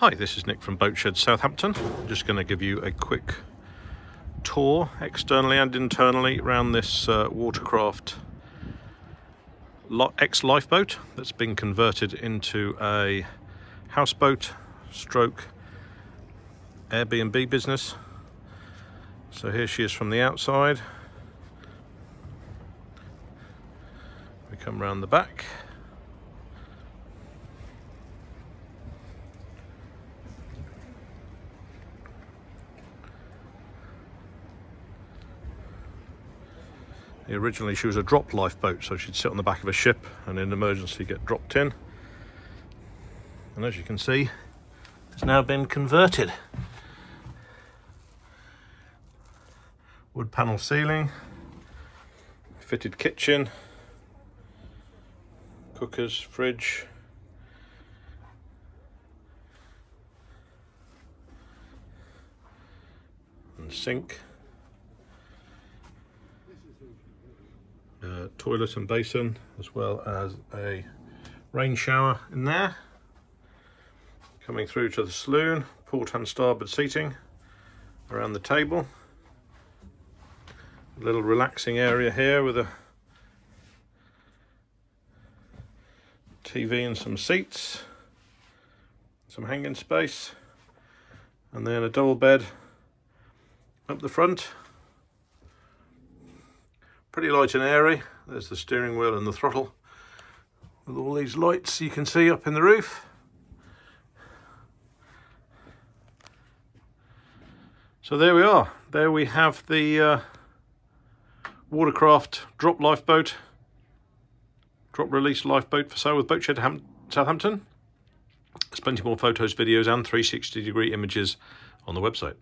Hi, this is Nick from Boatshed, Southampton. I'm just going to give you a quick tour externally and internally around this Watercraft ex-lifeboat that's been converted into a houseboat stroke Airbnb business. So here she is from the outside. We come round the back. Originally she was a drop lifeboat, so she'd sit on the back of a ship and in emergency get dropped in. And as you can see, it's now been converted. Wood panel ceiling, fitted kitchen, cookers, fridge, and sink. Toilet and basin, as well as a rain shower in there. Coming through to the saloon, port and starboard seating around the table. A little relaxing area here with a TV and some seats, some hanging space, and then a double bed up the front. Pretty light and airy. There's the steering wheel and the throttle with all these lights you can see up in the roof. So there we are. There we have the Watercraft drop release lifeboat for sale with Boatshed Southampton. There's plenty more photos, videos and 360-degree images on the website.